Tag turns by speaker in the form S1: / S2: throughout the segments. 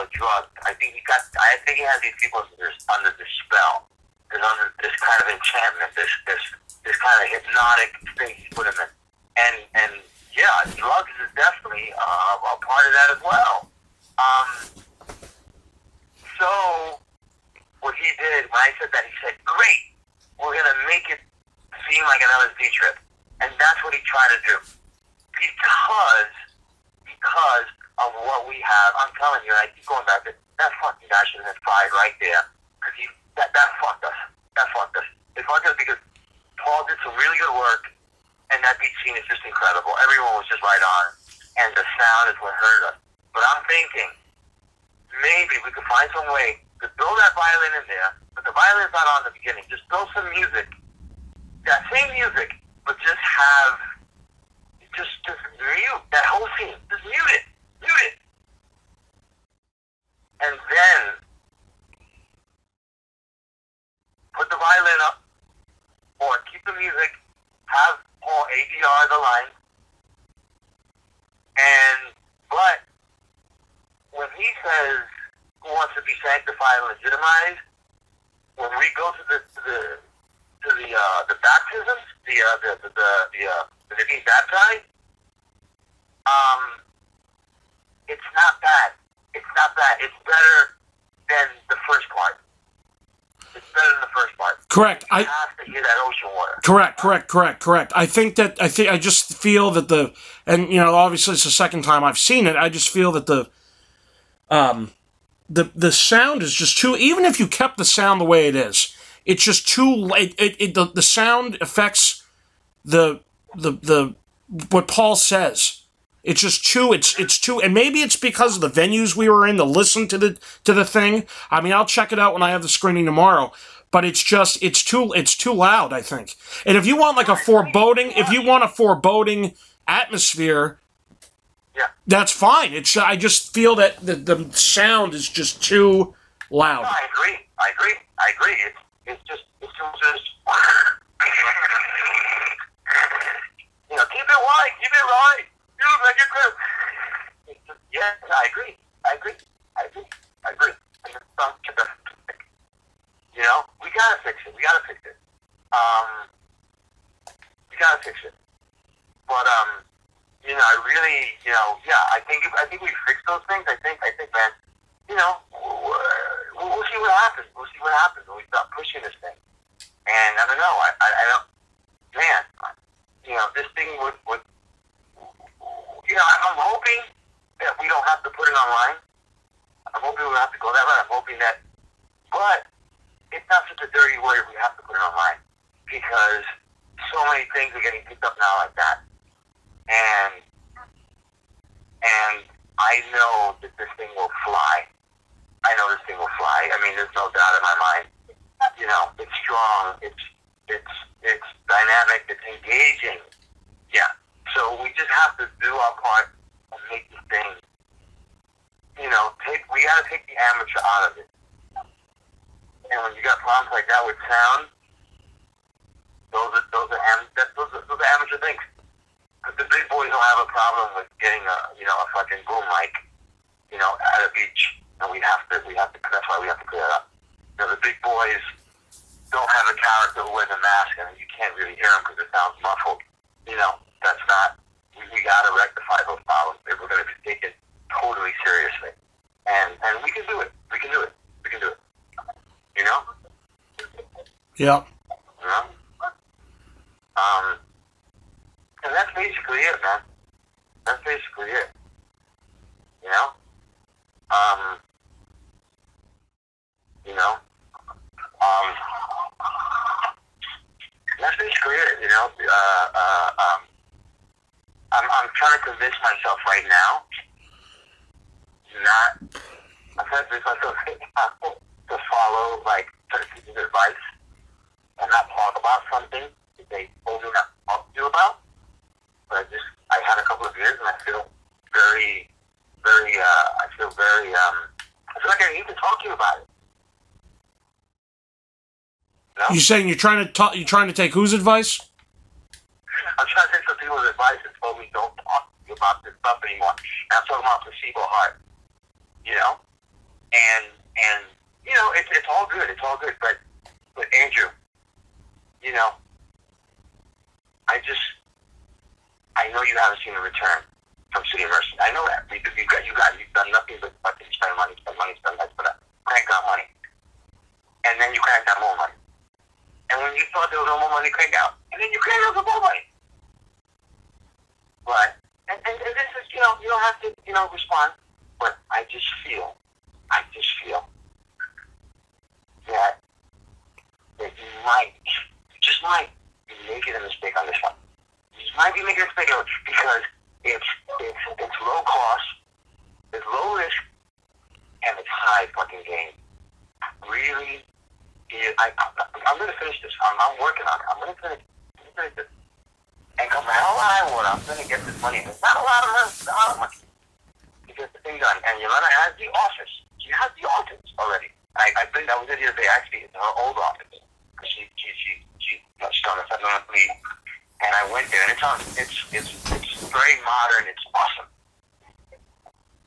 S1: people are drugged. I think he has these people under this spell. There's under this kind of enchantment, this kind of hypnotic thing he's put him in. And yeah, drugs is definitely a part of that as well. So what he did, when I said that, he said, great, we're going to make it seem like an LSD trip. And that's what he tried to do. Because of what we have, I'm telling you, I keep going back to that fucking guy should have been fired right there. Because that fucked us. That fucked us. It fucked us because Paul did some really good work, and that beat scene is just incredible. Everyone was just right on. And the sound is what hurt us. But I'm thinking, maybe we could find some way to throw that violin in there, but the violin's not on the beginning. Just throw some music, that same music, but just mute that whole scene. Just mute it. And then put the violin up, or keep the music, have Paul ADR the line, but when he says who wants to be sanctified and legitimized, when we go to the baptisms, the being baptized, it's not bad. It's not bad. It's better than the first part. It's better than the first part.
S2: Correct.
S1: You have to hear that ocean water.
S2: Correct. I just feel that and you know, obviously it's the second time I've seen it. I just feel that the sound is just too. Even if you kept the sound the way it is, it's just too late. The sound affects the what Paul says. It's just too. It's too. And maybe it's because of the venues we were in to listen to the thing. I mean, I'll check it out when I have the screening tomorrow. But it's too loud, I think. And if you want like a foreboding atmosphere,
S1: yeah,
S2: that's fine. I just feel that the sound is just too loud.
S1: No, I agree. It's just you know, keep it right. Dude, make it good. Yes, I agree. And you know, we gotta fix it. But you know, I really, you know, yeah, I think we fix those things. I think, man, you know, we'll see what happens. When we start pushing this thing. And I don't know. I don't, man. You know, this thing would. You know, I'm hoping that we don't have to put it online. I'm hoping we don't have to go that route. I'm hoping that, but it's not such a dirty word if we have to put it online, because so many things are getting picked up now like that. And I know that this thing will fly. I mean, there's no doubt in my mind. You know, it's strong. It's dynamic. It's engaging. Yeah. So we just have to do our part and make this thing. You know, we gotta take the amateur out of it. And when you got problems like that with sound, those are amateur things. Because the big boys don't have a problem with getting a fucking boom mic, you know, at a beach, and we have to. That's why we have to clear it up. You know, the big boys don't have a character who wears a mask, and you can't really hear them because it sounds muffled. You know, that's not. We gotta rectify those problems if we're gonna be taken totally seriously, and we can do it. We can do it. You know.
S2: Yeah.
S1: You know. And that's basically it, man. That's basically it. You know? That's basically it, you know? I'm trying to convince myself right now to follow, like, certain people's advice and not talk about something that they told me not to talk to you about. But I had a couple of years, and I feel I feel like I need to talk to you about it. No?
S2: You saying you're trying to take whose advice?
S1: I'm trying to take some people's advice that told me don't talk to you about this stuff anymore. And I'm talking about placebo heart. You know? haven't seen a return from City of Mercy. I know that. You've done nothing but fucking spend money, crank out money. And then you crank out more money. And when you thought there was no more money to crank out, and then you crank out some more money. But, and this is, you don't have to, respond, but I just feel that you might, just might, be making a mistake on this one. You might be making a mistake on it because it's low cost, it's low risk, and it's high fucking gain. Really, I'm going to finish this. I'm working on it. I'm going to finish this. And come hell or high water, I'm going to get this money. It's not a lot of money. It's a lot of money to get the thing done. And Yelena has the office. She has the office already. I think that was it the other day. Actually, it's her old office. She's on a 7-month leave. And I went there, and it's very modern. It's awesome.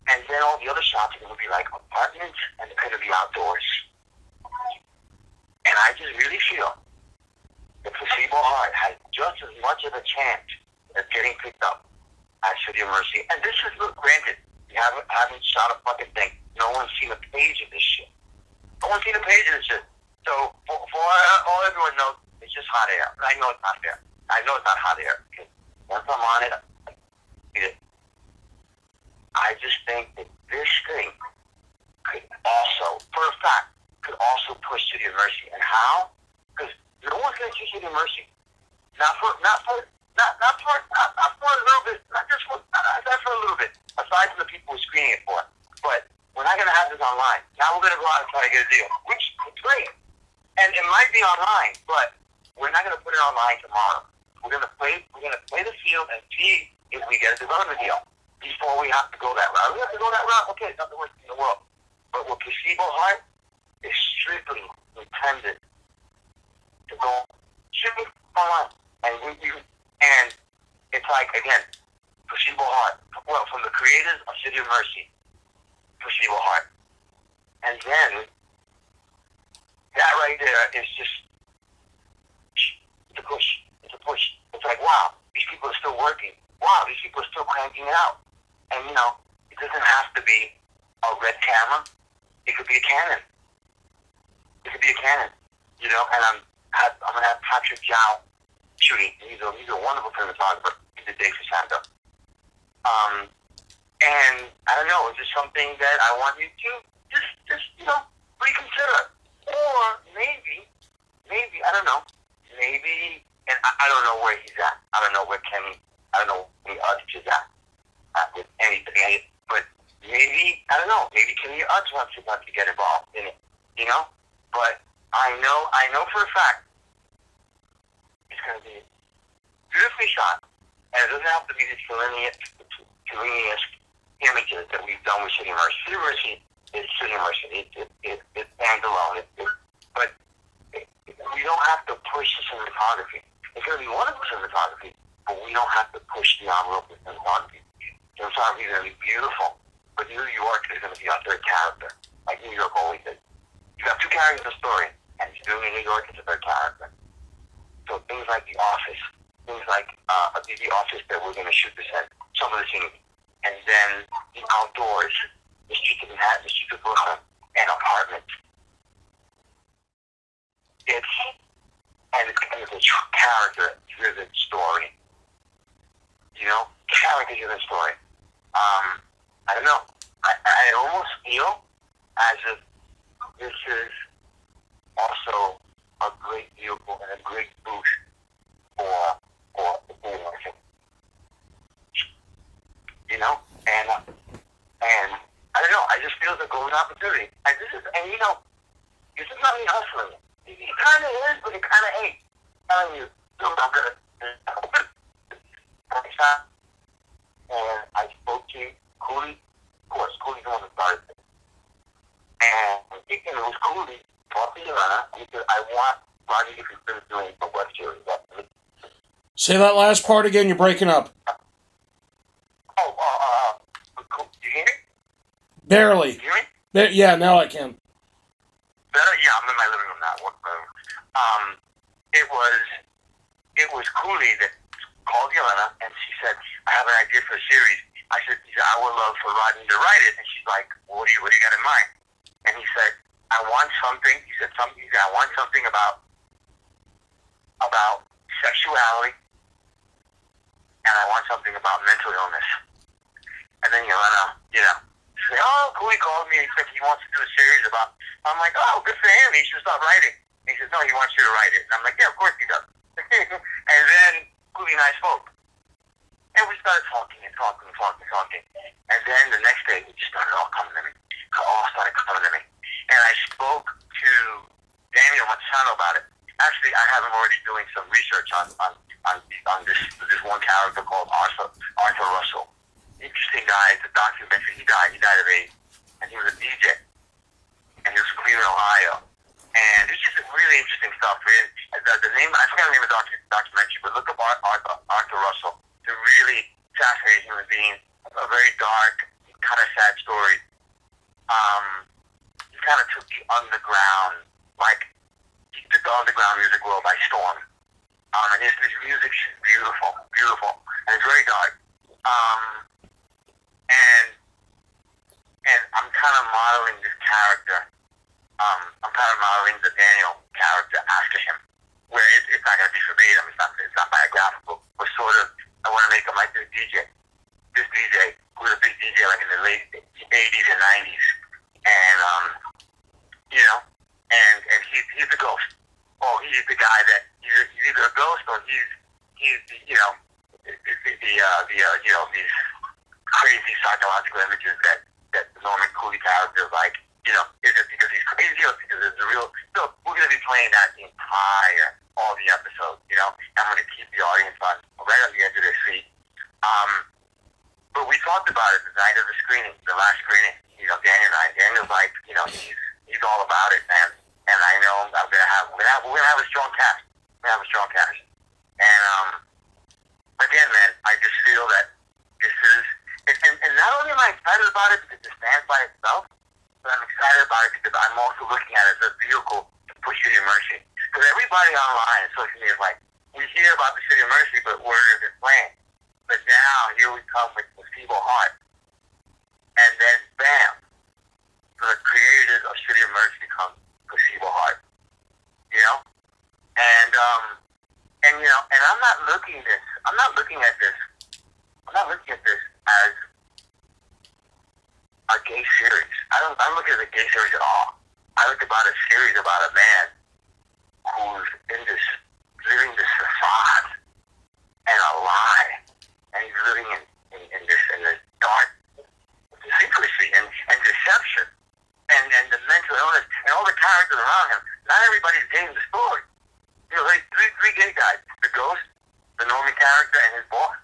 S1: And then all the other shops are going to be like apartments, and they're going to be outdoors. And I just really feel the Placebo Heart has just as much of a chance of getting picked up at City of Mercy. And this is, look, granted, you haven't shot a fucking thing. No one's seen a page of this shit. No one's seen a page of this shit. So, for all everyone knows, it's just hot air. I know it's not there. I know it's not hot air. Because once I'm on it, I just think that this thing could also, for a fact, could also push City of Mercy. And how? Because no one's going to see City of Mercy. Not for a little bit. Not for a little bit. Aside from the people we're screening it for. But we're not going to have this online. Now we're going to go out and try to get a deal, which is great. And it might be online, but we're not going to put it online tomorrow. We're going to play the field and see if we get a development deal before we have to go that route. We have to go that route. Okay, it's not the worst thing in the world. But with Placebo Heart, is strictly intended to go strictly online. And it's like, again, Placebo Heart. Well, from the creators of City of Mercy, Placebo Heart. And then, that right there is just, it's a push. It's a push. It's like, wow, these people are still working. Wow, these people are still cranking it out. And, it doesn't have to be a red camera. It could be a Canon. It could be a Canon, and I'm gonna have Patrick Zhao shooting. He's a wonderful cinematographer. He did Dave Sando. And I don't know, it's just something that I want you to just reconsider. Or maybe I don't know, and I don't know where he's at. I don't know where Kenny. I don't know where Udge is at with anything. But maybe I don't know. Maybe Kenny Udge wants to get involved in it. But I know for a fact it's going to be beautifully shot. And it doesn't have to be these Fellinian images that we've done with City of Mercy. City of Mercy is City of Mercy. It stands alone. But we don't have to push the cinematography. It's going to be wonderful cinematography, but we don't have to push the envelope with cinematography. Cinematography is going to be beautiful, but New York is going to be our third character, like New York always is. You have two characters in the story, and if you're doing in New York, it's a third character. So things like The Office, things like the Office that we're going to shoot this in, some of the scenes, and then the outdoors, the streets of Manhattan, the streets of Brooklyn, and apartments. It's kind of a character-driven story. Character-driven story. I don't know. I almost feel as if this is also a great vehicle and a great boost for the market. And I don't know. I just feel it's a golden opportunity. And this is not me hustling. It kind of is, but it kind of ain't. I'm telling you, I'm gonna. And I spoke to Cooley. Of course, Cooley's the one that started it. And it was Cooley talked to Yelena. He said, I want Roger to consider doing a web series.
S2: Say that last part again. You're breaking up.
S1: You hear me?
S2: Barely.
S1: You hear me?
S2: Yeah, now I can.
S1: Better? Yeah, I'm in my living room now. It was Cooley that called Yelena, and she said, I have an idea for a series. He said, I would love for Rodney to write it. And she's like, what do you got in mind? And he said, I want something. He said, I want something about sexuality, and I want something about mental illness. And then Yelena, she said, oh, cool, he called me. He said he wants to do a series about. I'm like, oh, good for him. He should start writing. And he says, no, he wants you to write it. And I'm like, yeah, of course he does. And then Cooley and I spoke. And we started talking. And then the next day, it just started all coming to me. And I spoke to Daniel Mazzano about it. Actually, I have him already doing some research on this one character called Arthur Russell. Interesting guy. It's a documentary. He died of AIDS. And he was a DJ. And he was from Cleveland, Ohio. And it's just really interesting stuff. The name, I forgot the name of the documentary, but look up Arthur Russell. It's a really fascinating human being. A very dark, kind of sad story. He kind of took the underground, he took the underground music world by storm. And his music is beautiful, and it's very dark. And I'm kind of modeling this character. I'm kind of modeling the Daniel character after him, where it's not going to be verbatim. It's not biographical. But sort of, I want to make him like this DJ. This DJ who was a big DJ like in the late 80s and 90s, and and he's the ghost. Oh, he's the guy that he's either a ghost or he's these crazy psychological images that the Norman Cooley character is it because he's crazy or because it's a real? So we're going to be playing that the entire all the episodes. I'm going to keep the audience right on the edge of their seat. But we talked about it the night of the screening, the last screening. Daniel's like, he's all about it, man. And I know we're gonna have a strong cast. And again, man, I just feel that this is, and not only am I excited about it because it stands by itself, but I'm excited about it because I'm also looking at it as a vehicle to push City of Mercy. Because everybody online and social media is like, we hear about the City of Mercy, but where is it playing? But now, here we come with Placebo Heart. And then, bam, the creators of City of Mercy come Placebo Heart. And I'm not looking at this as a gay series. I don't look at it as a gay series at all. I look about a series about a man who's living this facade and a lie. And he's living in this dark secrecy and deception and the mental illness and all the characters around him. Not everybody's getting the story. There's three gay guys: the ghost, the Norman character, and his boss.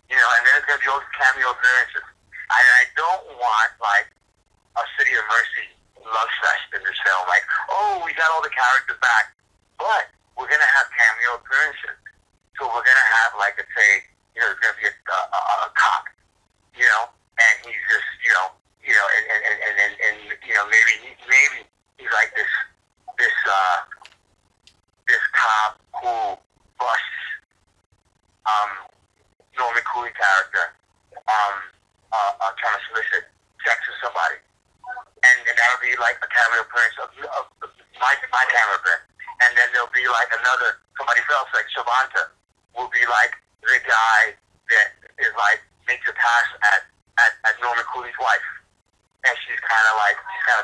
S1: And then it's gonna be all these cameo appearances. I don't want a City of Mercy love fest in this film. We got all the characters back, but we're going to have cameo appearances. So we're going to have, let's say, there's going to be a cop, and he's just, maybe he's like this cop who busts Norman Cooley character trying to solicit sex with somebody. And that'll be like a cameo appearance of my cameo appearance. And then there'll be somebody else, like Savanta, will be like the guy that is makes a pass at Norman Cooley's wife. And she's kind of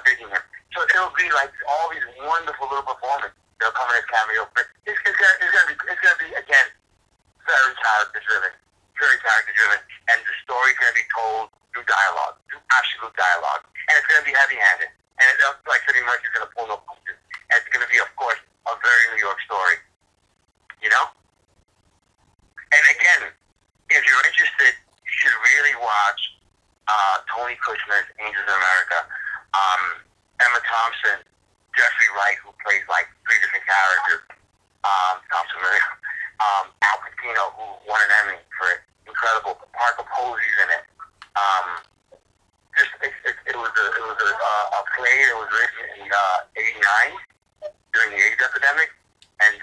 S1: bigging him. So it'll be all these wonderful little performances. They'll come in as cameo. It's gonna be again very character driven, and the story's gonna be told through dialogue, through absolute dialogue, and it's gonna be heavy-handed. And it looks like City of Mercy is gonna pull no punches. And it's gonna be, of course, a very New York story. And again, if you're interested, you should really watch Tony Kushner's Angels in America. Emma Thompson, Jeffrey Wright, who plays 3 different characters. Thompson, Al Pacino, who won an Emmy for it. Incredible. Parker Posey's in it. It was a play that was written in '89 during the AIDS epidemic, and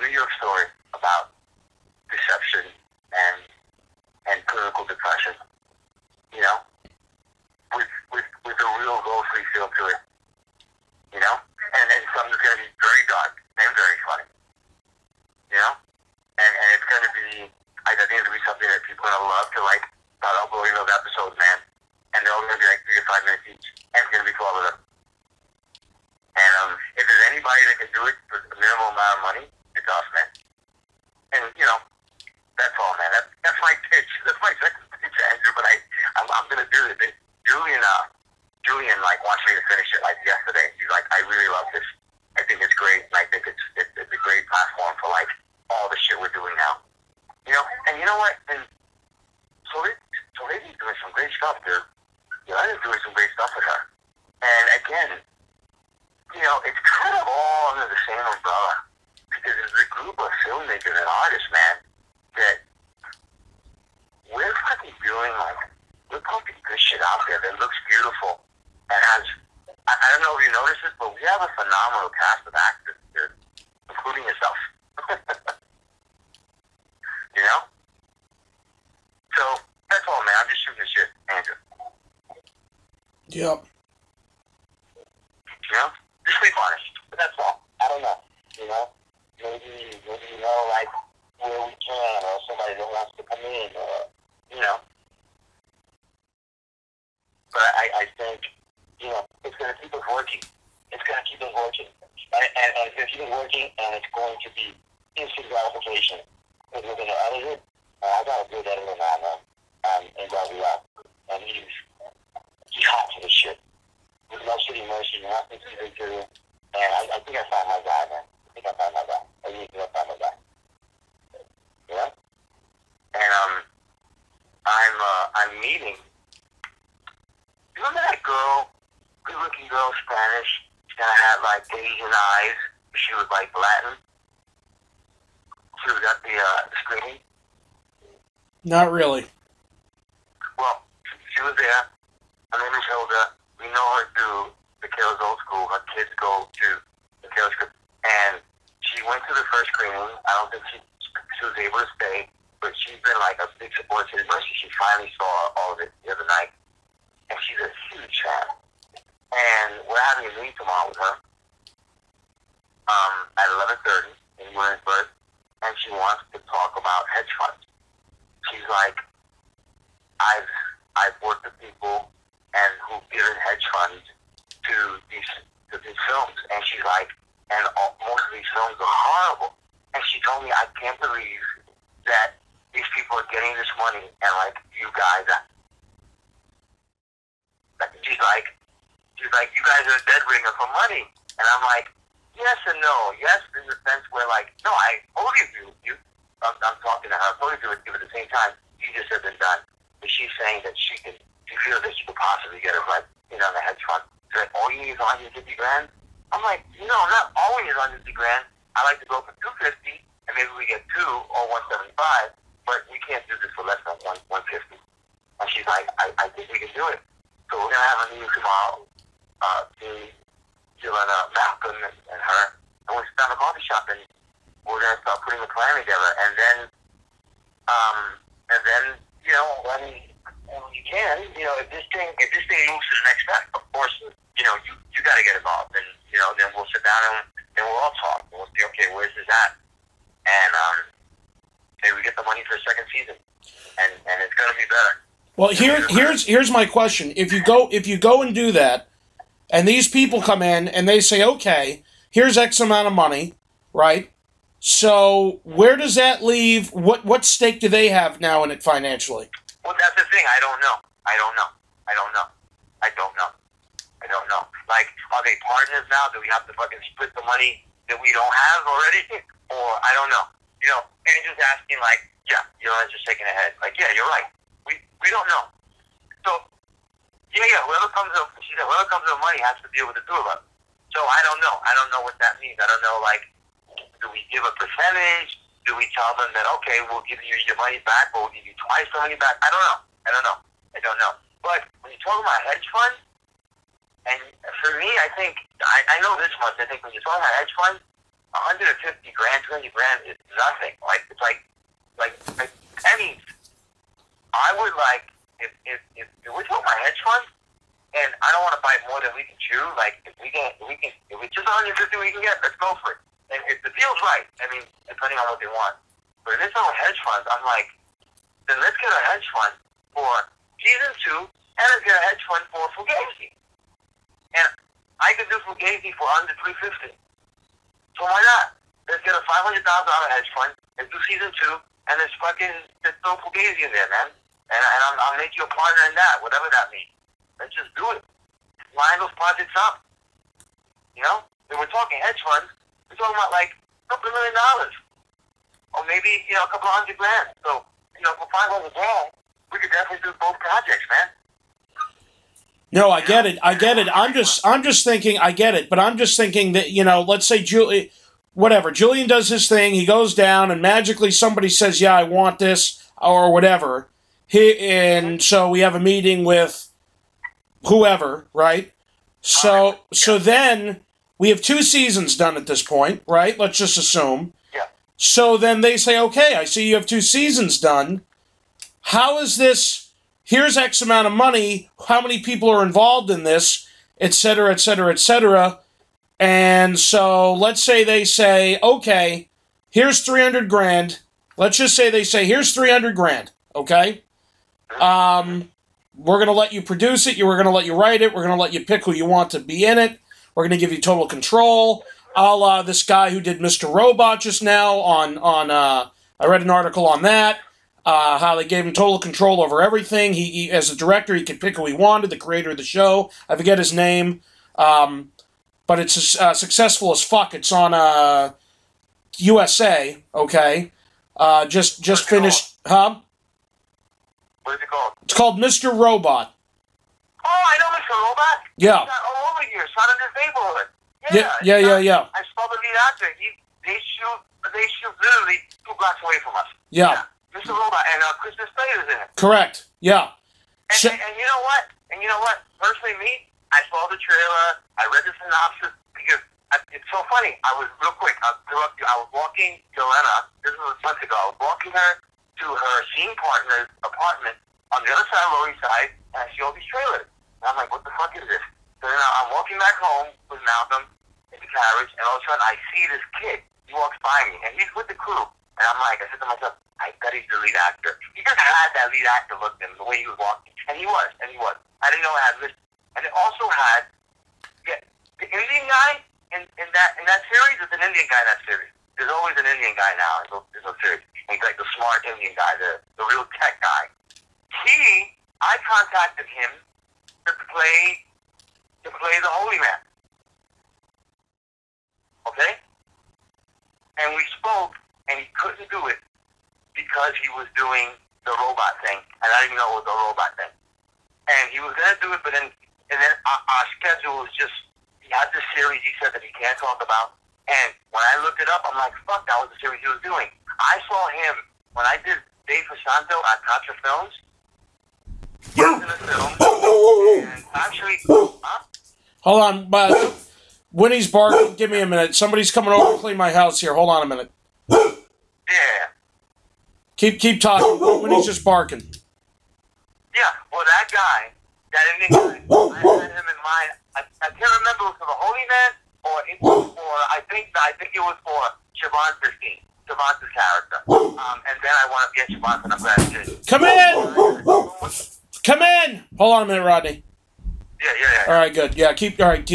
S1: New York story about deception and clinical depression. You know, with a real ghostly feel to it. You know, and something's going to be very dark and very funny. You know, and it's going to be. I think it's going to be something that people are going to love to like. Start uploading those episodes, man. And they're all going to be like 3 to 5 minutes each. And it's going to be for all of them. And if there's anybody that can do it for a minimal amount of money, it's us, man. And, you know, that's all, man. That's my pitch. That's my second pitch, Andrew. But I'm going to do it. Julian, like, wants me to finish it, like, yesterday. He's like, I really love this. I think it's great. And I think it's a great platform for, like, all the shit we're doing now. You know? And you know what? And so Lady's doing some great stuff, dude. Yelena's doing some great stuff with her. And again, you know, it's kind of all under the same umbrella. Because there's a group of filmmakers and artists, man, that we're fucking doing, like, we're pumping good shit out there that looks beautiful and has, I don't know if you noticed this, but we have a phenomenal cast of actors, dude, including yourself. You know? So, that's all, man. I'm just shooting the shit, Andrew.
S2: Yep.
S1: You know? Just be honest. But that's all. I don't know. You know? Maybe you know, like, where we can, or somebody that wants to come in, or, you know. But I think, you know, it's going to keep us working. It's going to keep us working. And it's going to keep us working, and it's going to be instant gratification. Because we're going to edit it. I got a good editor now, man. And Bobby Rock. And he's hot for this shit. With no city mercy, nothing to do to it. And I think I found my guy, man. I really think I found my guy. You know? And I'm meeting. You remember that girl, good-looking girl, Spanish? She kind of had like Asian eyes. She was like Latin. She was at the screening.
S2: Not really.
S1: Well, she was there. Her name is Hilda. We know her through the Kayla's Old School. Her kids go to the Kayla's School. And she went to the first screening. I don't think she was able to stay, but she's been like a big support to the mercy. She finally saw all of it the other night. And she's a huge fan. And we're having a meeting tomorrow with her at 11:30 in Williamsburg. And she wants to talk about hedge funds. She's like, I've worked with people and who've given hedge funds to these films, and she's like, and most of these films are horrible. And she told me, I can't believe that these people are getting this money, and like you guys, she's like, you guys are a dead ringer for money. And I'm like, yes and no. Yes, in the sense where like, no, I totally agree with you. I'm talking to her. I totally agree with you, but at the same time, you just have been done. But she's saying that she feels that she could possibly get her, like, you know, in the hedge fund. She's like, all you need is $150 grand? I'm like, no, not always $150 grand. I like to go for $250, and maybe we get 2 or $175, but we can't do this for less than $150. And she's like, I think we can do it. So we're going to have a meeting tomorrow, me, Yelena, Malcolm, and her, and we'll sit down at the coffee shop, and we're going to start putting a plan together, and then, you know, when you can, you know, if this thing moves to the next step, of course, you know, you got to get involved, and, you know, then we'll sit down and we'll all talk, and we'll see, okay, where's this at? And, maybe we get the money for a second season, and it's going to be better.
S2: Well, here's my question. If you go and do that, and these people come in and they say, okay, here's X amount of money, right? So where does that leave? What stake do they have now in it financially?
S1: Well, that's the thing. I don't know. Like, are they partners now? Do we have to fucking split the money that we don't have already? Or I don't know. You know, Andrew's asking like, yeah, Yolan's just shaking her head. Like, yeah, you're right. We don't know. So, yeah, whoever comes up with money has to deal with the two of us. So I don't know. I don't know what that means. I don't know, like, do we give a percentage? Do we tell them that, okay, we'll give you your money back, but we'll give you twice the money back? I don't know. But when you talk about hedge funds, and for me, I think, I know this much, I think when you're talking about hedge funds, 150 grand, 200 grand is nothing. Like, it's like pennies. I would like, if we're talking about hedge funds, and I don't want to buy more than we can chew, like, if it's just 150 we can get, let's go for it. And if the deal's right, I mean, depending on what they want. But if it's all hedge funds, I'm like, then let's get a hedge fund for season 2, and let's get a hedge fund for Fugazi. And I could do Fugazi for under $350. So why not? Let's get a $500,000 hedge fund, let's do season 2, and let's throw Fugazi in there, man. And I'll make you a partner in that, whatever that means. Let's just do it. Line those projects up. You know? When we're talking hedge funds, we're talking about like a couple $1 million. Or maybe, a couple $100 grand. So, for $500 grand, we could definitely do both projects, man.
S2: No, I get it. I'm just thinking, I get it, but I'm just thinking that, let's say Julian does his thing, he goes down, and magically somebody says, yeah, I want this, or whatever. And so we have a meeting with whoever, right? So then we have 2 seasons done at this point, right? Let's just assume.
S1: Yeah.
S2: So then they say, okay, I see you have 2 seasons done. How is this? Here's X amount of money. How many people are involved in this, et cetera, et cetera, et cetera. And so let's say they say, okay, here's 300 grand. Let's just say they say, here's 300 grand, okay? We're going to let you produce it. We're going to let you write it. We're going to let you pick who you want to be in it. We're going to give you total control. A la this guy who did Mr. Robot just now on I read an article on that. How they gave him total control over everything. He as a director, he could pick who he wanted, the creator of the show. I forget his name. But it's successful as fuck. It's on USA, okay? Just finished, huh?
S1: What is it called?
S2: It's called Mr. Robot.
S1: Oh, I know Mr. Robot.
S2: Yeah.
S1: He's all over here. It's not in this neighborhood.
S2: Yeah.
S1: I saw the lead actor. They shoot literally 2 blocks away from us.
S2: Yeah.
S1: Mr. Robot and Christmas Day is in it.
S2: Correct. Yeah.
S1: And you know what? Personally, me, I saw the trailer. I read the synopsis because it's so funny. Real quick, I'll interrupt you. I was walking Joanna. This was months ago. I was walking her to her scene partner's apartment on the other side of Lower East Side, and I see all these trailers. And I'm like, what the fuck is this? So then I'm walking back home with Malcolm in the carriage, and all of a sudden I see this kid. He walks by me, and he's with the crew. And I'm like, I said to myself, I bet he's the lead actor. He just had that lead actor look in the way he was walking. And he was. I didn't know I had this. And it also had the Indian guy in that series. There's an Indian guy in that series. There's always an Indian guy now in those series. He's like the smart Indian guy, the real tech guy. I contacted him to play the Holy Man. Okay? And we spoke, and he couldn't do it because he was doing the robot thing, and I didn't even know it was a robot thing. And he was going to do it, but then our schedule was just, he had this series he said that he can't talk about, and when I looked it up, I'm like, fuck, that was the series he was doing. I saw him, when I did Dave Santo at Contra Films, he was in the film, and actually,
S2: Hold on, but Winnie's barking. Give me a minute. Somebody's coming over to clean my house here. Hold on a minute.
S1: Yeah.
S2: Keep talking. Winnie's just barking.
S1: Yeah, well, that guy, that Indian guy, I had him in mind. I can't remember if it was for the Holy Man or I think it was for Siobhan 15, Siobhan's character. And then I want to get Siobhan, and I'm glad to.
S2: Come in! Come in! Hold on a minute, Rodney.
S1: Yeah.
S2: All right, good. Yeah, keep talking.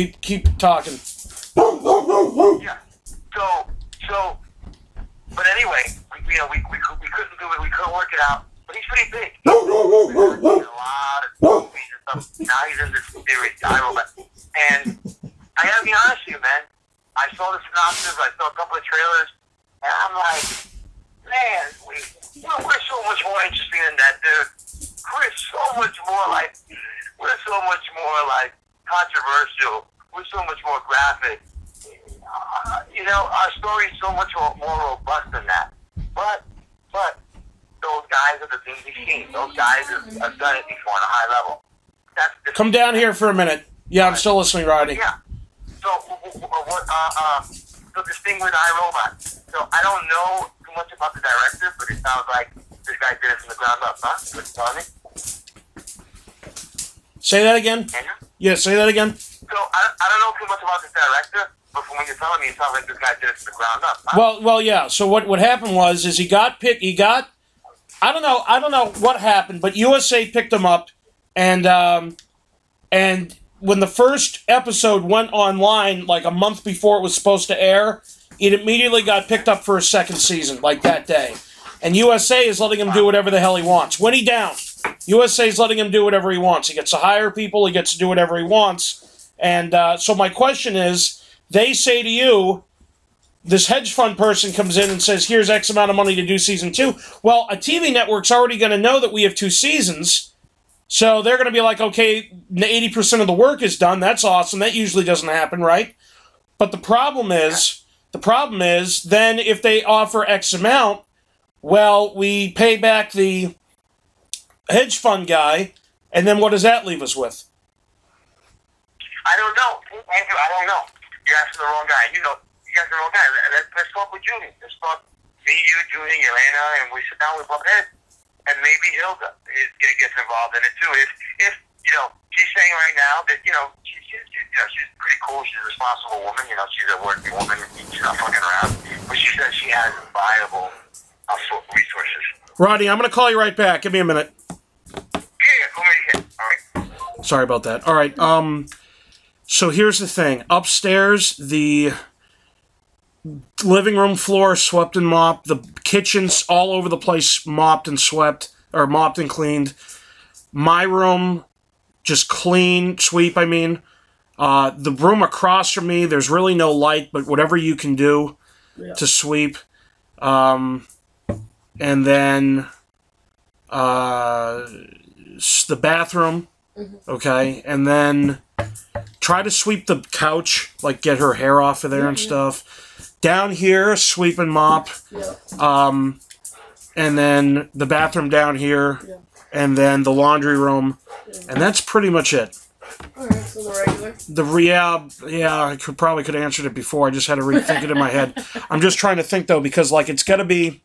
S1: Yeah. So, but anyway, we couldn't do it. We couldn't work it out. But he's pretty big. He's in a lot of movies and stuff. Now he's in this series, iRobot. And I gotta be honest with you, man. I saw the synopsis. I saw a couple of trailers, and I'm like, man, we're so much more interesting than that, dude. We're so much more like controversial. We're so much more graphic. Our story is so much more robust than that. But those guys are the things we've seen. Those guys have done it before on a high level.
S2: Come down here for a minute. Yeah, I'm still listening, Rodney.
S1: Yeah. So so this thing with iRobot. So I don't know too much about the director, but it sounds like this guy did it from the ground up, huh? What you telling me?
S2: Say that again?
S1: Andrew?
S2: Yeah, say that again.
S1: So I don't know too much about this director, but from what you're telling me, it sounds like this guy did it from the ground up, huh?
S2: Well, yeah. So what happened was he got picked. I don't know what happened, but USA picked him up, and when the first episode went online, like a month before it was supposed to air, it immediately got picked up for a second season, like that day. And USA is letting him do whatever the hell he wants. When he down, USA is letting him do whatever he wants. He gets to hire people. He gets to do whatever he wants. And so my question is, they say to you, this hedge fund person comes in and says, here's X amount of money to do season 2. Well, a TV network's already going to know that we have 2 seasons, so they're going to be like, okay, 80% of the work is done. That's awesome. That usually doesn't happen, right? But the problem is, then if they offer X amount, well, we pay back the hedge fund guy, and then what does that leave us with?
S1: I don't know. Andrew, I don't know. You're asking the wrong guy. You guys are the wrong guy. Let's talk with Julie. Let's talk me, you, Julie, Elena, and we sit down with Bob Head. And maybe Hilda gets involved in it too. If she's saying right now that she's pretty cool. She's a responsible woman. She's a working woman. She's not fucking around. But she says she has viable resources.
S2: Rodney, I'm going to call you right back. Give me a minute.
S1: Yeah, call me again. All right.
S2: Sorry about that. All right. So here's the thing. Upstairs, the living room floor swept and mopped. The kitchen's all over the place mopped and cleaned. My room, just sweep, I mean. The room across from me, there's really no light, but whatever you can do to sweep. And then the bathroom, okay? And then try to sweep the couch, like get her hair off of there and stuff. Down here, sweep and mop. And then the bathroom down here. And then the laundry room. And that's pretty much it.
S3: Alright, so the regular?
S2: Yeah, I probably could have answered it before. I just had to rethink it in my head. I'm just trying to think, though, because, like, it's got to be...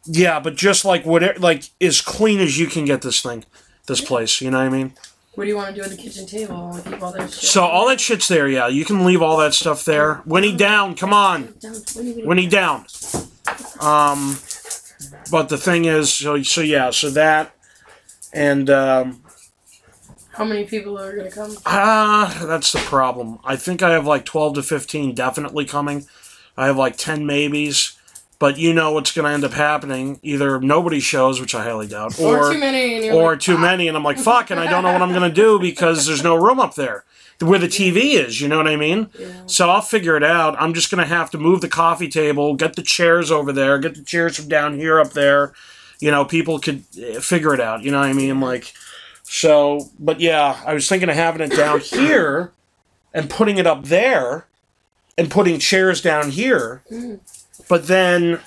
S2: Yeah, but just, like, whatever, like, as clean as you can get this place, you know what I mean?
S3: What do you want to do at the kitchen table? Keep all that shit?
S2: So all that shit's there, yeah. You can leave all that stuff there. Winnie down, come on. Winnie down. But the thing is, so that, and
S3: how many people are going to come?
S2: That's the problem. I think I have like 12 to 15 definitely coming. I have like 10 maybes. But you know what's going to end up happening. Either nobody shows, which I highly doubt,
S3: or too many.
S2: And too many, and I'm like, fuck, and I don't know what I'm going to do because there's no room up there where the TV is, you know what I mean?
S3: Yeah.
S2: So I'll figure it out. I'm just going to have to move the coffee table, get the chairs over there, get the chairs from down here up there. People could figure it out, you know what I mean? Like, so, but yeah, I was thinking of having it down here and putting it up there and putting chairs down here. But then,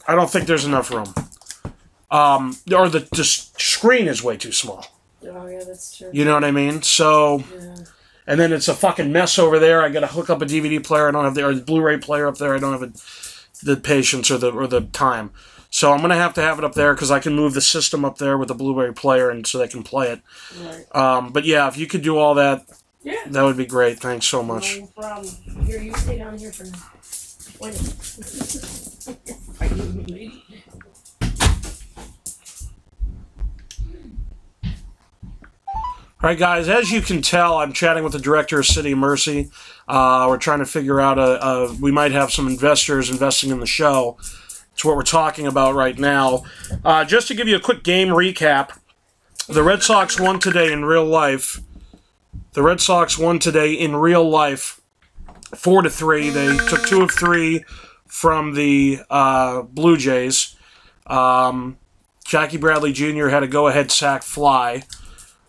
S2: I don't think there's enough room. Or the screen is way too small.
S3: Oh, yeah, that's true.
S2: You know what I mean? So, and then it's a fucking mess over there. I got to hook up a DVD player. I don't have or the Blu-ray player up there. I don't have the patience or the time. So I'm going to have it up there because I can move the system up there with the Blu-ray player and so they can play it.
S3: Right.
S2: But yeah, if you could do all that,
S3: that
S2: would be great. Thanks so much.
S3: No problem. Here, you stay down here for now. Wait a minute.
S2: All right, guys, as you can tell, I'm chatting with the director of City of Mercy. We're trying to figure out, we might have some investors investing in the show. It's what we're talking about right now. Just to give you a quick game recap, the Red Sox won today in real life. 4-3. They took 2 of 3 from the Blue Jays. Jackie Bradley Jr. had a go-ahead sac fly.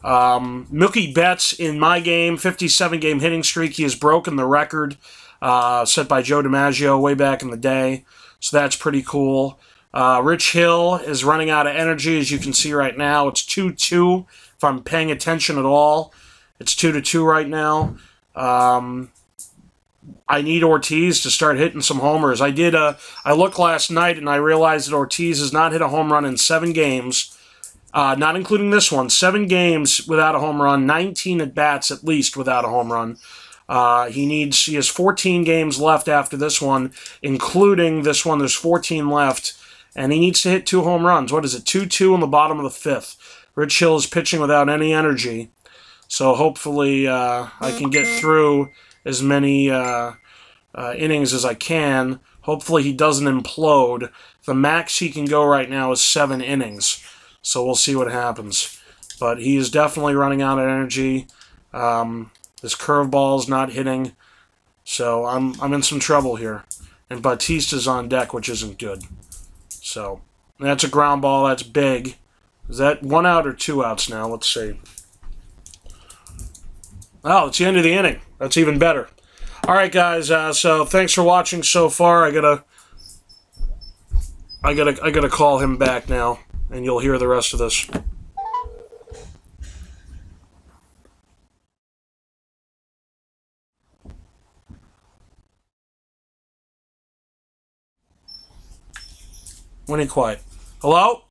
S2: Mookie Betts in my game, 57-game hitting streak. He has broken the record set by Joe DiMaggio way back in the day. So that's pretty cool. Rich Hill is running out of energy, as you can see right now. It's 2-2, if I'm paying attention at all. It's 2-2 right now. I need Ortiz to start hitting some homers. I looked last night and I realized that Ortiz has not hit a home run in 7 games, not including this one. 7 games without a home run, 19 at bats at least without a home run. He has 14 games left after this one, including this one. There's 14 left, and he needs to hit 2 home runs. What is it? 2-2 in the bottom of the 5th. Rich Hill is pitching without any energy, so hopefully I can get through as many innings as I can. Hopefully he doesn't implode. The max he can go right now is 7 innings, so we'll see what happens. But he is definitely running out of energy. His curveball's not hitting, so I'm in some trouble here. And Bautista's on deck, which isn't good. So that's a ground ball. That's big. Is that 1 out or 2 outs now? Let's see. Oh, it's the end of the inning. That's even better. All right, guys. So thanks for watching so far. I gotta call him back now, and you'll hear the rest of this. When he quiet. Hello?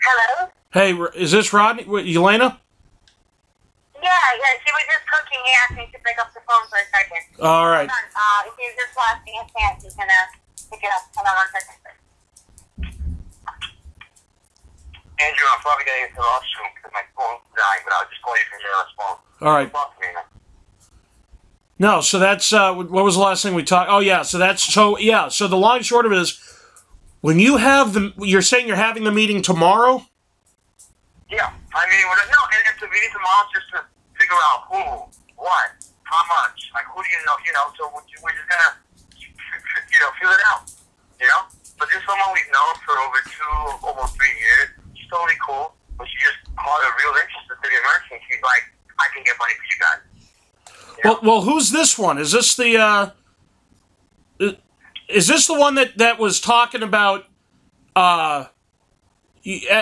S1: Hello?
S2: Hey, is this Rodney? Elena?
S1: Yeah, she was just cooking. He asked me to pick up the phone for a second.
S2: All right.
S1: Hold on. If he's just washing his hands, he's gonna pick it up. Hold on 1 second. Andrew, I'm probably gonna get to the washroom because my phone's dying, but I'll just call you from your phone.
S2: All right.
S1: Talk to me now.
S2: No, so that's, what was the last thing we talked? Oh, yeah, so the long and short of it is, when you have you're saying you're having the meeting tomorrow?
S1: Yeah, I mean, no, and it's a meeting tomorrow just to figure out who, what, how much, like who do you know, so we're just gonna, feel it out, But this someone we've known for almost 3 years. She's totally cool, but she just caught a real interest in City Emergency. She's like, I can get money for you guys.
S2: Well, who's this one? Is this the one that was talking about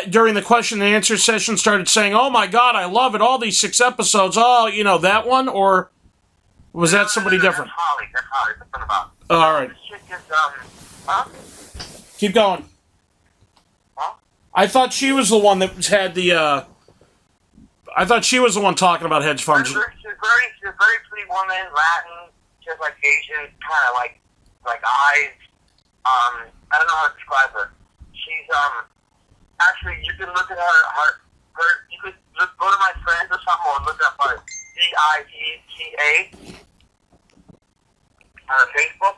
S2: during the question and answer session started saying, "Oh my God, I love it! All these 6 episodes." Oh, that one, or was that somebody different?
S1: That's Holly. That's what about.
S2: All right.
S1: This chick is huh?
S2: Keep going.
S1: Huh?
S2: I thought she was the one that had the. I thought she was the one talking about hedge funds.
S1: She's a very pretty woman, Latin, just like Asian, kind of like eyes. I don't know how to describe her. She's actually, you can look at her. You could go to my friends or something, or look up her Dieta on her Facebook.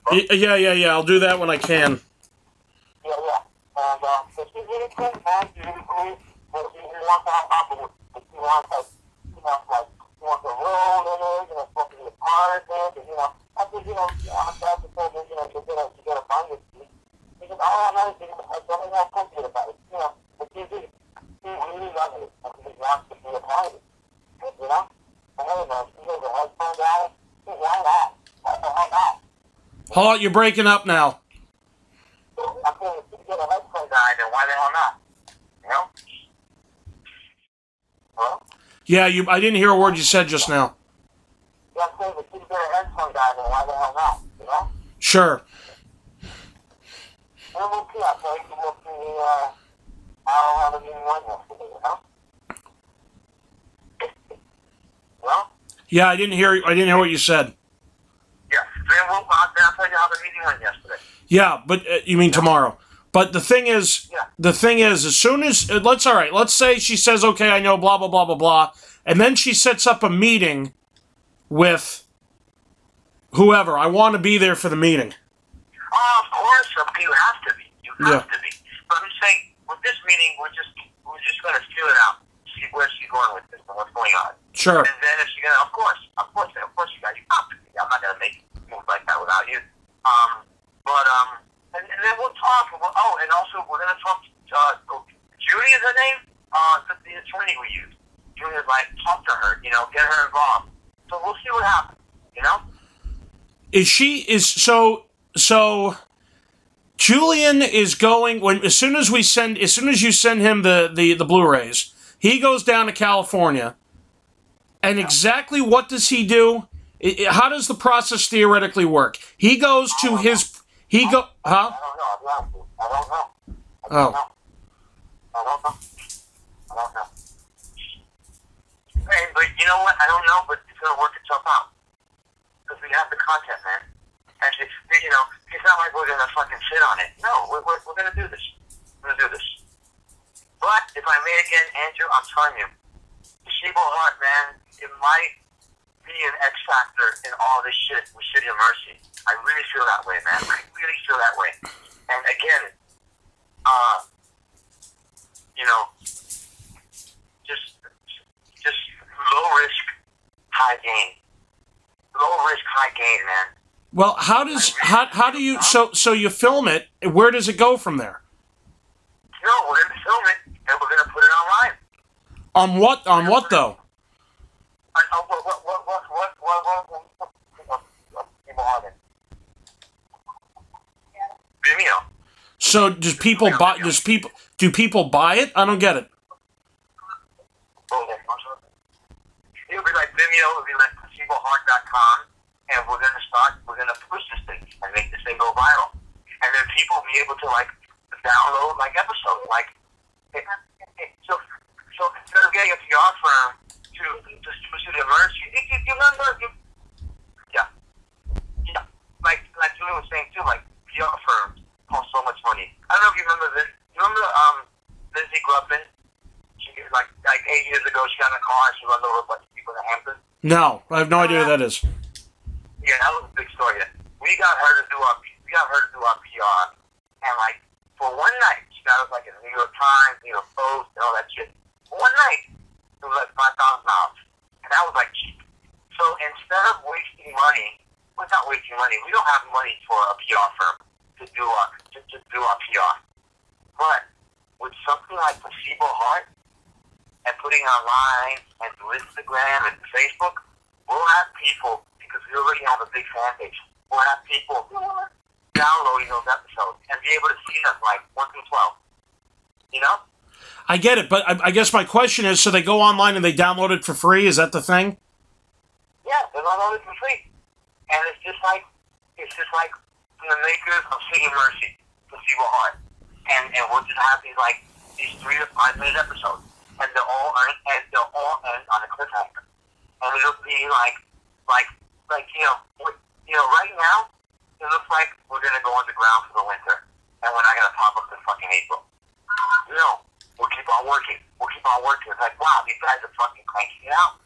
S2: Yeah. I'll do that when I can.
S1: Yeah. And so she's really cool, man. She's really cool. But she wants to have opposite. She wants she wants a role in it, supposed to be a part of it, I think, I'm glad to say that, to get a bond with me. Because all I know is I don't have comfort about it, but she really loves it. And she wants to be a part of it, And anyway, she's a hedge fund guy. Why not? What the hell not?
S2: Hold on, you're breaking up now.
S1: I'm saying, if you get a hedge fund guy, then why the hell not? Hello?
S2: Yeah, I didn't hear a word you said just now.
S1: Yeah, I'm saying, if you get a hedge fund guy, then why the hell not?
S2: Sure.
S1: And we'll see, I'll tell you, we'll see, how the meeting went yesterday, Well?
S2: Yeah, I didn't hear what you said.
S1: Yeah, then I'll tell you how the meeting went yesterday.
S2: Yeah, but you mean tomorrow. But the thing is, as soon as, let's say she says, okay, I know, blah, blah, blah, blah, blah, and then she sets up a meeting with whoever. I want to be there for the meeting.
S1: Oh, of course, you have to be. You have to be. But I'm saying, with this meeting, we're just gonna feel it out, see where she's going with this and what's going on.
S2: Sure.
S1: And then if she's gonna, of course, you guys, I'm not gonna make moves like that without you. And then we'll talk. And also we're gonna talk. Julie is her name. The attorney we use. Julie's like, talk to her. You know, get her involved. So we'll see what happens. You know.
S2: So Julian is going as soon as you send him the Blu-rays, he goes down to California. And exactly what does he do? How does the process theoretically work? He goes to his
S1: I don't know. I don't know. Hey, but you know what? I don't know, but it's gonna work itself out because we have the content, man. And it's not like we're gonna fucking sit on it. No, we're gonna do this. We're gonna do this. But if I may again, Andrew, I'm telling you, the Shebo Heart, man, it might be an X factor in all this shit with City of Mercy. I really feel that way, man. I really feel that way. And again, just low risk, high gain. Low risk, high gain, man.
S2: Well, how do you so you film it? Where does it go from there?
S1: No, we're gonna film it and we're gonna put it online.
S2: On what? On what though?
S1: Vimeo.
S2: So do people buy it? I don't get it.
S1: It'll be like Vimeo, it'll be like placeboheart.com, and we're gonna push this thing and make this thing go viral. And then people will be able to download episodes. So instead of getting a PR firm to the merge, you remember like Julie was saying too, PR firms cost so much money. I don't know if you remember this. You remember Lindsay Grubman? She 8 years ago, she got in a car and she run over a bunch of people in Hampton.
S2: No, I have no idea who that is.
S1: Yeah, that was a big story. We got her to do our PR, and for one night, she got us in the New York Times, New York Post, and all that shit. For one night, it was $5,000, and that was cheap. So instead of wasting money, we're not wasting money. We don't have money for a PR firm to do our PR. But with something like Placebo Heart and putting it online and through Instagram and Facebook, we'll have people, because we already have a big fan base, we'll have people downloading those episodes and be able to see them 1 through 12. You know?
S2: I get it, but I guess my question is, so they go online and they download it for free? Is that the thing?
S1: Yeah, they download it for free. And it's just like from the makers of City of Mercy, Placebo Heart. And we'll just have these 3 to 5 minute episodes. And they'll all end on a cliffhanger. And it'll be right now, it looks like we're gonna go underground for the winter. And we're not gonna pop up to fucking April. No. We'll keep on working. It's wow, these guys are fucking cranking it out.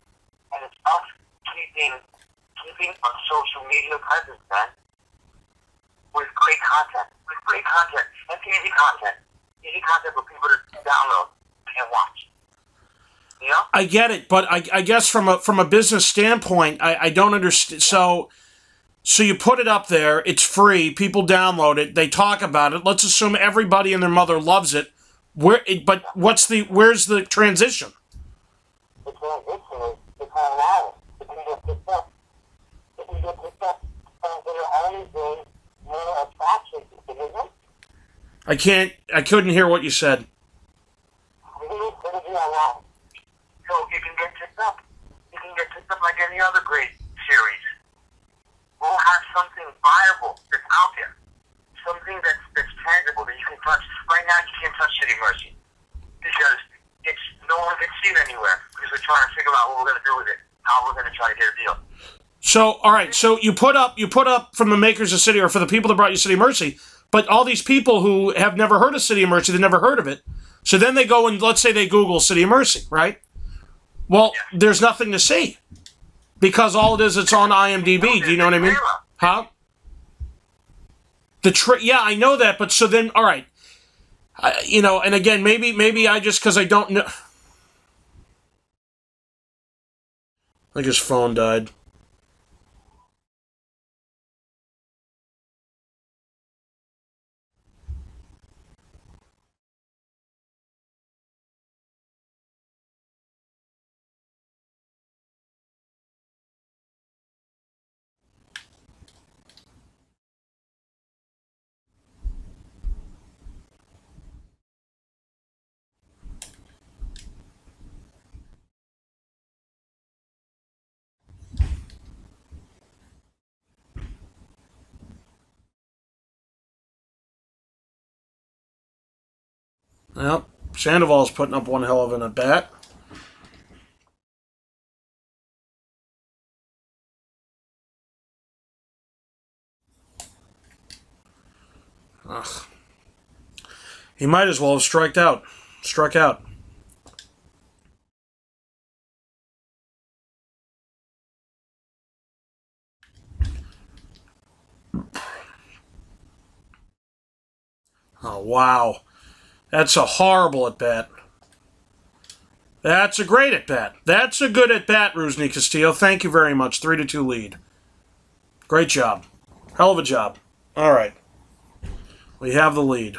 S1: And it's us keeping on social media presence, man. With great content. And easy content. Easy content for people to download and watch. You know?
S2: I get it, but I guess from a business standpoint, I don't understand. So you put it up there, it's free, people download it, they talk about it. Let's assume everybody and their mother loves it. But where's the transition?
S1: The transition is it's online. It can get picked up. And it'll only bring more attraction to the
S2: I couldn't hear what you said.
S1: It'll be online. So it can get picked up. It can get picked up like any other great series. We'll have something viable that's out there. Something that's tangible that you can touch. Right now, you can't touch City Mercy because no one can see it anywhere because we're trying to figure out what we're going to do with it, how we're going to try to get a deal.
S2: So, all right. So you put up from the makers of City, or for the people that brought you City of Mercy, but all these people who have never heard of City of Mercy, they've never heard of it. So then they go and let's say they Google City of Mercy, right? Well, there's nothing to see because all it is, it's on IMDb. Do you know what I mean? Huh? Yeah, I know that, but so then, all right. You know, and again, maybe I just, because I don't know. I think his phone died. Well, Sandoval's putting up one hell of an at-bat. Ugh. He might as well have struck out. Oh, wow. That's a horrible at-bat. That's a great at-bat. That's a good at-bat, Rusney Castillo. Thank you very much. 3-2 lead. Great job. Hell of a job. All right. We have the lead.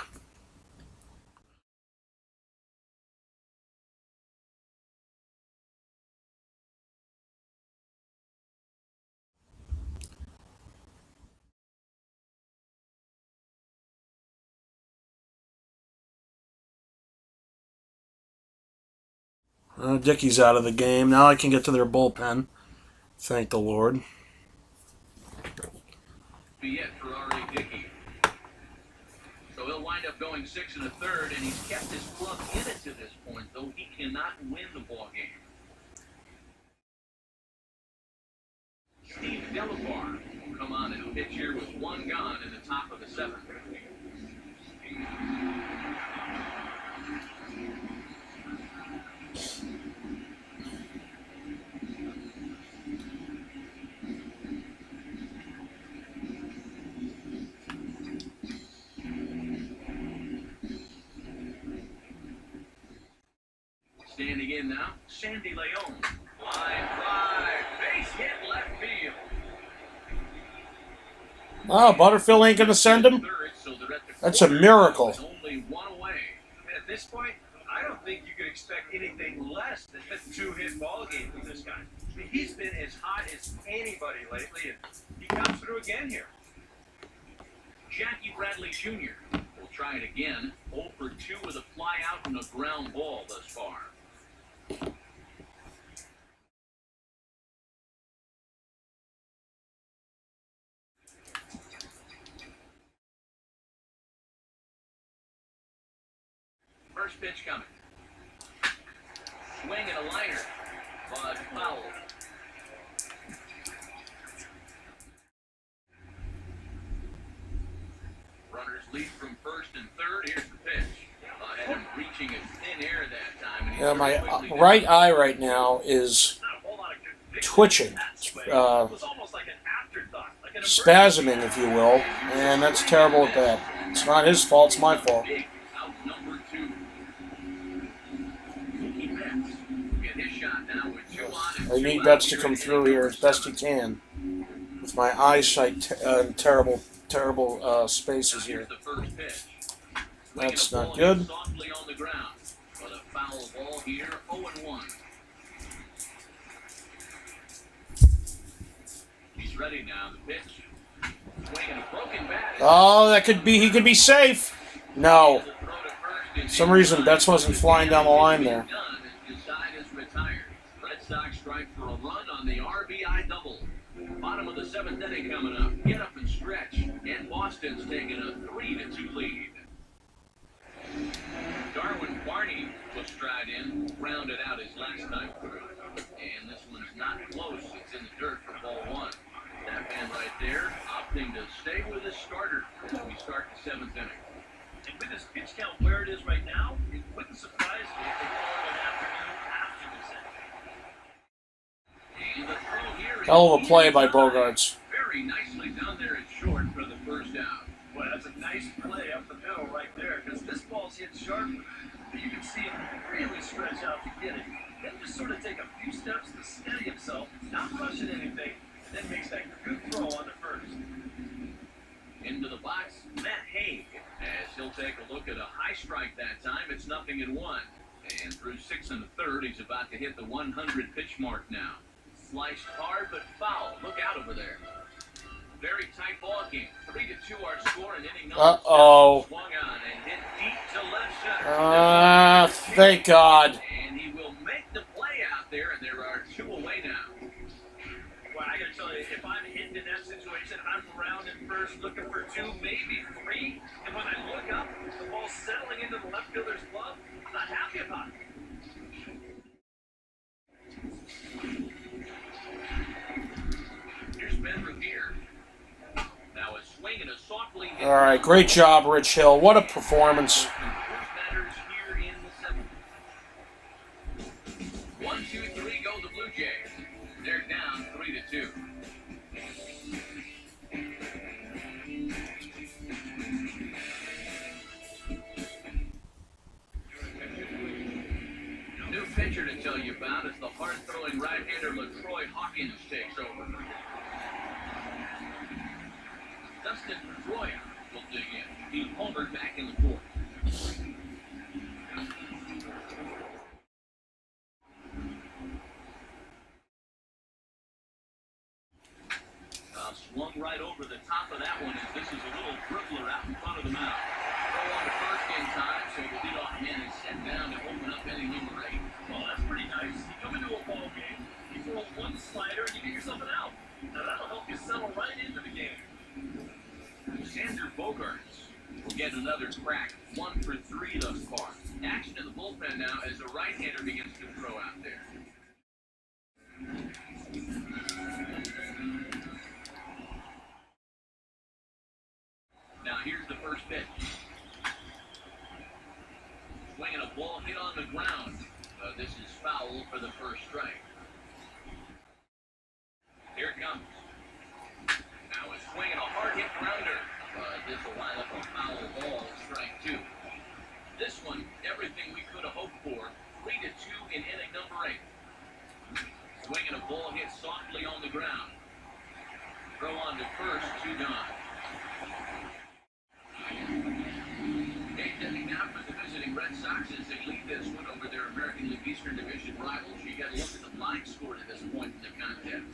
S2: Dickey's out of the game. Now I can get to their bullpen. Thank the Lord.
S4: Dickey. So he'll wind up going 6 1/3, and he's kept his club in it to this point, though he cannot win the ball game. Steve Delabar will come on and pitch here with one gone in the top of the 7th. Standing in now, Sandy Leon. Line drive, base hit left field.
S2: Oh, Butterfield ain't going to send him? That's a miracle.
S4: Only one away. At this point, I don't think you could expect anything less than a 2-hit ball game from this guy. I mean, he's been as hot as anybody lately, and he comes through again here. Jackie Bradley Jr. will try it again. 0 for 2 with a fly out and a ground ball thus far. First pitch coming. Swing and a liner, but foul. Runners lead from first and third. Here's the pitch. And him reaching a thin air that time. And
S2: Yeah, my right eye right now is twitching, spasming, if you will, and that's terrible at that. It's not his fault, it's my fault. I need Betts to come through here as best he can. With my eyesight terrible spaces here. That's not good.
S4: He's ready now. The pitch. Swinging a broken bat.
S2: Oh, that could be. He could be safe. No. For some reason, Betts wasn't flying down the line there.
S4: Red Sox strike for a run on the RBI double. Bottom of the 7th inning coming up. Get up and stretch. And Boston's taking a 3-2 lead. Darwin Barney was stride in, rounded out his last time through. And this one's not close. It's in the dirt for ball 1. That man right there opting to stay with his starter as we start the 7th inning. And with his pitch count where it is right now, it wouldn't surprise me if they call it an afternoon after the 7th. And the throw here.
S2: Hell of a play by Bogarts.
S4: Very nicely done there at short for the first out. Well, that's a nice play up the middle right there, because this balls hit sharply. You can see him really stretch out to get it. Then just sort of take a few steps to steady himself, not rushing anything, and then makes that good throw on the first. Into the box, Matt Haig, as he'll take a look at a high strike that time. It's 0-1. And through 6 1/3, he's about to hit the 100 pitch mark now. Sliced hard, but foul. Look out over there. Very tight ball game. 3-2 our score, and inning number 7 swung on and hit deep to left center.
S2: Thank God.
S4: And he will make the play out there, and there are 2 away now. Well, I gotta tell you, if I'm hitting in that situation, I'm around at first looking for 2, maybe 3. And when I look up, the ball's settling into the left fielder's glove. I'm not happy about it. Here's Ben Revere. Now a swing and a softly hit.
S2: All right, great job, Rich Hill. What a performance.
S4: Matters here in the 7th. 1, 2, 3 go the Blue Jays. They're down 3-2. New pitcher to tell you about is the hard-throwing right-hander LaTroy Hawkins takes over. Dustin Pedroia will dig in. He homered back in the 4th. Swung right over the top of that one as this is a little dribbler out in front of the mound. Throw on the first in time, so the leadoff man is set down to open up inning number 8. Well, that's pretty nice. You come into a ball game, you throw 1 slider, and you get yourself an out. Now that'll help you settle right into the game. Xander Bogaerts will get another crack. 1 for 3 thus far. Action in the bullpen now as a right-hander begins to throw out there. Now here's the first pitch. Swinging a ball hit on the ground. This is foul for the first strike. Here it comes. Now a swing and a hard hit grounder. This will line up a foul ball, strike 2. This one, everything we could have hoped for. 3-2 in inning number 8. Swinging a ball hit softly on the ground. Throw on to first, 2 gone. Ending now for the visiting Red Sox as they lead this one over their American League Eastern Division rivals. You got to look at the line score to this point in the contest.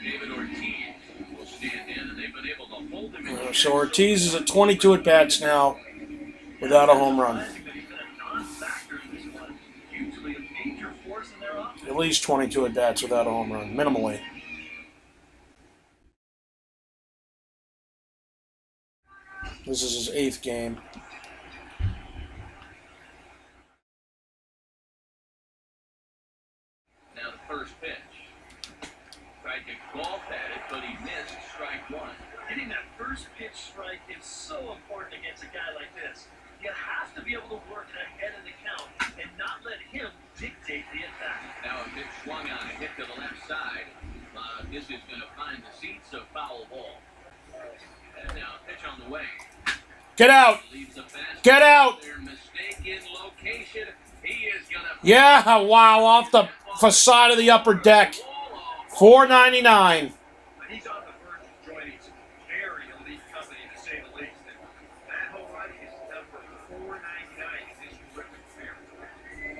S4: David Ortiz will stand in, and they've been able to hold him in.
S2: So Ortiz is at 22 at-bats now without a home run. At least 22 at-bats without a home run, minimally. This is his 8th game.
S4: Now the first pitch. Tried to golf at it, but he missed strike 1. Getting that first pitch strike is so important against a guy like this. You have to be able to work ahead of the count and not let him dictate the attack. Now a pitch swung on, a hit to the left side. This is going to find the seats, a foul ball. And now a pitch on the way.
S2: Get out! Get out! Yeah, wow, off the facade of the upper deck. $4.99.
S4: He's on the verge of joining some very elite company, to say the least. And that home run is number $4.99 in his terrific career.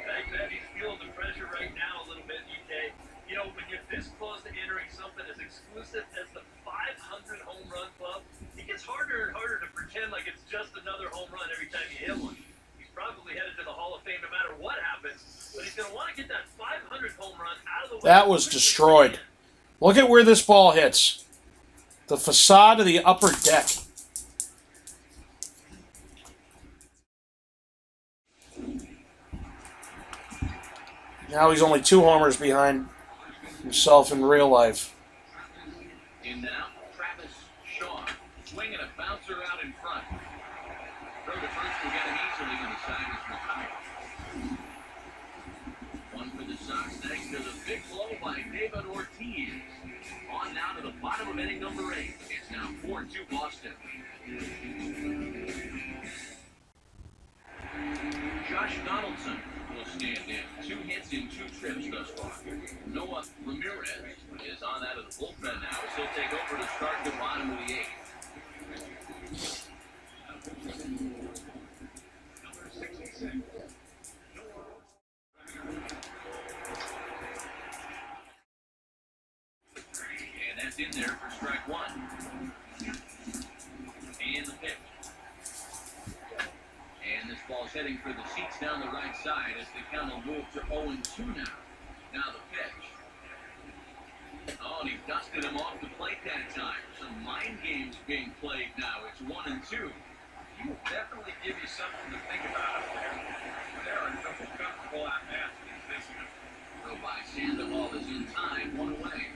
S4: I bet he's feeling the pressure right now a little bit, UK. You know, when you're this close to entering something as exclusive as the 500 home run club, it gets harder and harder to pretend like it's just another home run every time you hit one. He's probably headed to the Hall of Fame no matter what happens, but he's going to want to get that 500 home run out of the way.
S2: That was destroyed. Look at where this ball hits. The facade of the upper deck. Now he's only 2 homers behind himself in real life.
S4: And now, Travis Shaw swinging a bouncer out in front. Throw to first will get him easily, and the side is retired. One for the Sox thanks to the big blow by David Ortiz. On now to the bottom of inning number 8. It's now Donaldson will stand in. 2 hits in 2 trips thus far. Noah Ramirez is on out of the bullpen now, so he'll take over to start the bottom of the 8th. Number 66. And that's in there for strike 1. And the pitch. And this ball's heading for the seats down the right side as the count will move to 0-2 now. Now the pitch. Oh, and he dusted him off the plate that time. Some mind games being played now. It's 1-2.
S5: He will definitely give you something to think about up there. There are a couple comfortable at-bats he's facing him.
S4: So by Sandoval is in time, 1 away.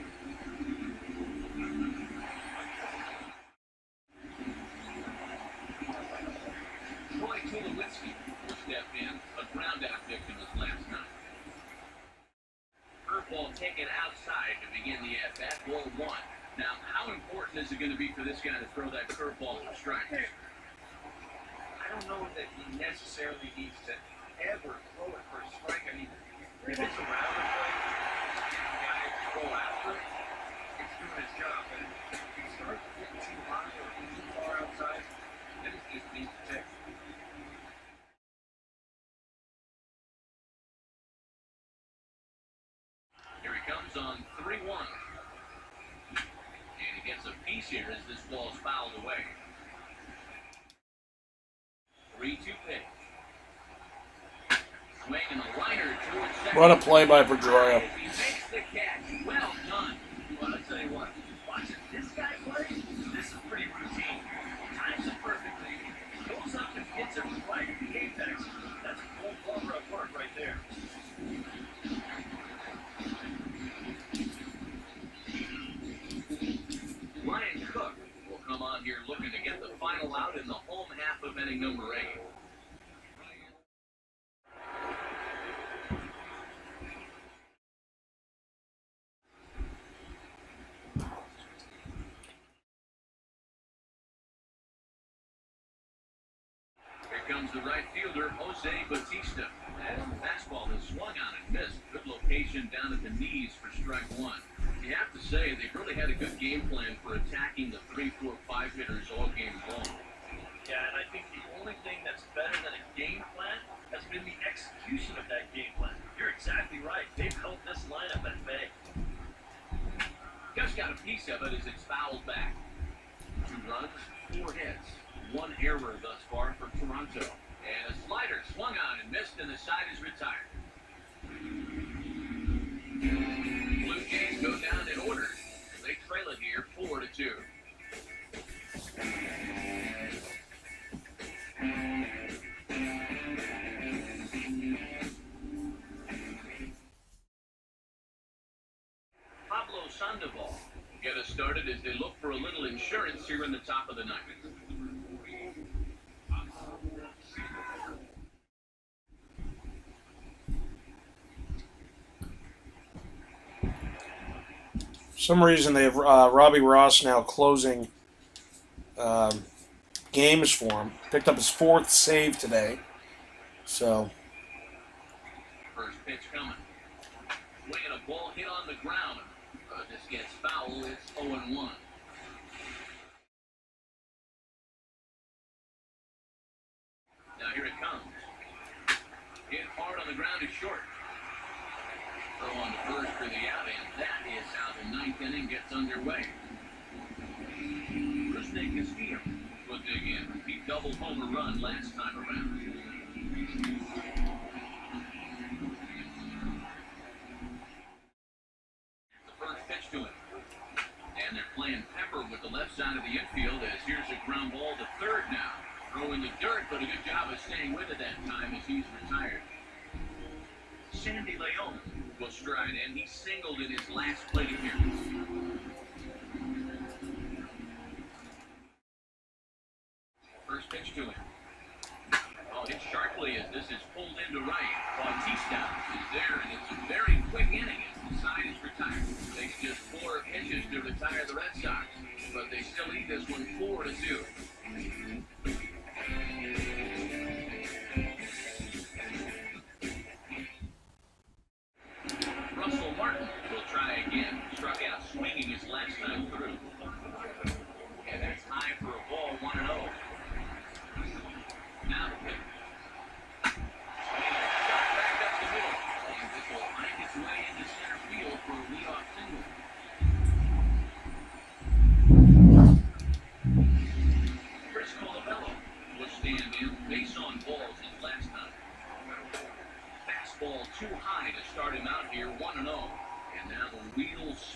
S4: Troy Tulowitzki will step in, a ground-out victim his last night. Curveball taken outside to begin the at-bat, ball 1. Now, how important is it going to be for this guy to throw that curveball for strikes?
S5: I don't know that he necessarily needs to ever throw it for a strike. I mean, if it's a rounder play, the guy to go after it, it's doing his job. But if he starts getting too high or too far outside, then it just needs to take.
S4: Here he comes on 3-1. And he gets a piece here as this ball's fouled away. 3-2 pitch. Swinging a liner towards second.
S2: What a play by Pedroia.
S4: He makes the catch. Well done.
S5: Well, I'll tell you what, watching this guy play, this is pretty routine. Times it perfectly. Goes up and hits it right at the apex. That's a full blower of work right there.
S4: Ryan Cook will come on here looking to get the final out in the home half of inning number 8. Here comes the right fielder, Jose Bautista. And the fastball is swung on and missed. Good location down at the knees for strike 1. You have to say they've really had a good game plan for attacking the 3, 4, 5 hitters all game long.
S5: Yeah, and I think the only thing that's better than a game plan has been the execution of that game plan. You're exactly right. They've held this lineup at bay.
S4: Just got a piece of it as it's fouled back. 2 runs, 4 hits, 1 error thus far for Toronto. And a slider swung on and missed, and the side is retired. Blue Jays go down in order. They trail it here 4-2. Pablo Sandoval get us started as they look for a little insurance here in the top of the 9th.
S2: For some reason, they have Robbie Ross now closing games for him. Picked up his 4th save today. So,
S4: First pitch coming. Swinging a ball hit on the ground. This gets foul. It's 0-1. Now here it comes. Hit hard on the ground is short. Throw on to first for the out, and that is how the 9th inning gets underway. Rusney Castillo will dig in. He double home run last time around. The first pitch to him. And they're playing Pepper with the left side of the infield as here's a ground ball to third now. Throw in the dirt, but a good job of staying with it that time as he's retired. Sandy Leon will stride in. He singled in his last plate appearance. First pitch to him. Oh, hit sharply as this is pulled into right. Bautista is there, and it's a very quick inning as the side is retired. Takes just 4 pitches to retire the Red Sox, but they still lead this one 4-2.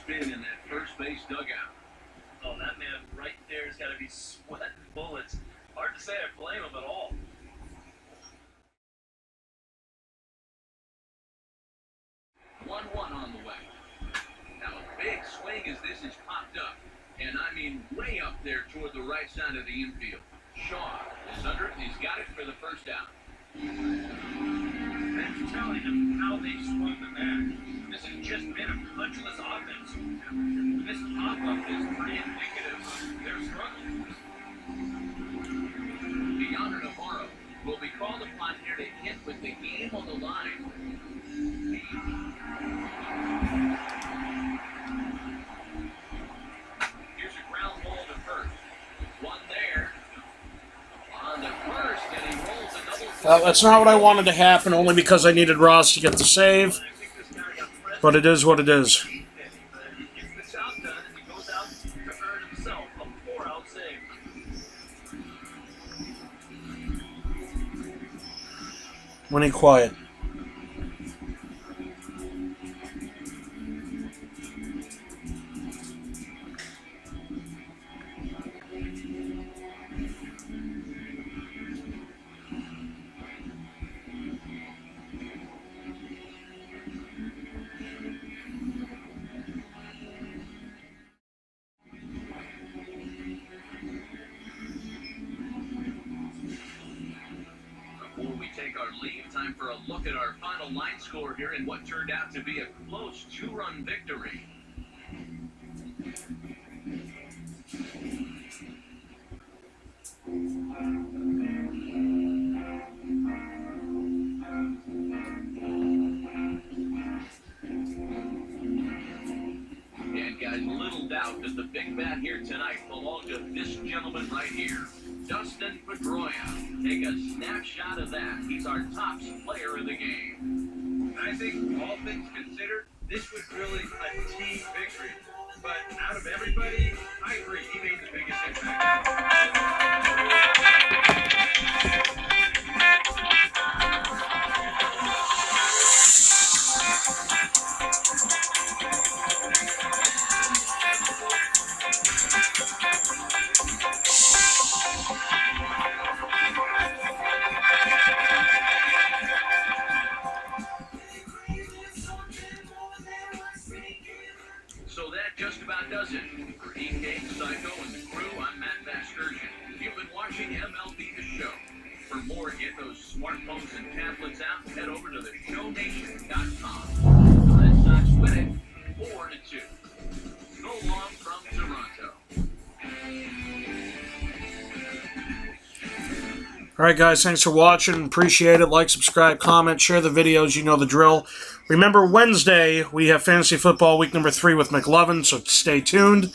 S4: spin in that first base dugout.
S5: Oh, that man right there has got to be sweating bullets. Hard to say I blame him at all.
S4: 1-1 on the way. Now a big swing as this is popped up. And I mean way up there toward the right side of the infield. Shaw is under it and he's got it for the first out.
S5: That's telling him how they swung the bat. This has just been a punchless offense. This pop-up is pretty indicative of their struggle.
S4: Deandre Navarro will be called upon here to hit with the game on the line.
S5: Here's a ground ball to first.
S4: One there. On the first, and he rolls another.
S2: That's not what I wanted to happen, only because I needed Ross to get the save.
S5: I think this guy got pressed.
S2: But it is what it is.
S5: But he gets the job done and he goes out to earn himself a 4-out save.
S2: Winning quiet.
S4: Before we take our leave, time for a look at our final line score here in what turned out to be a close 2-run victory. And guys, little doubt that the big bat here tonight belonged to this gentleman right here, Dustin Pedroia. Take a snapshot of that. He's our top player of the game.
S5: I think, all things considered, this was really a team victory. But out of everybody, I agree, he made the biggest impact.
S4: So that just about does it. For EK, Psycho, and the crew, I'm Matt Vasgersian. You've been watching MLB The Show. For more, get those smartphones and tablets out and head over to theshownation.com. The Red Sox win it 4-2. So long from Toronto.
S2: Alright guys, thanks for watching. Appreciate it. Like, subscribe, comment, share the videos. You know the drill. Remember, Wednesday, we have Fantasy Football Week number 3 with McLovin, so stay tuned.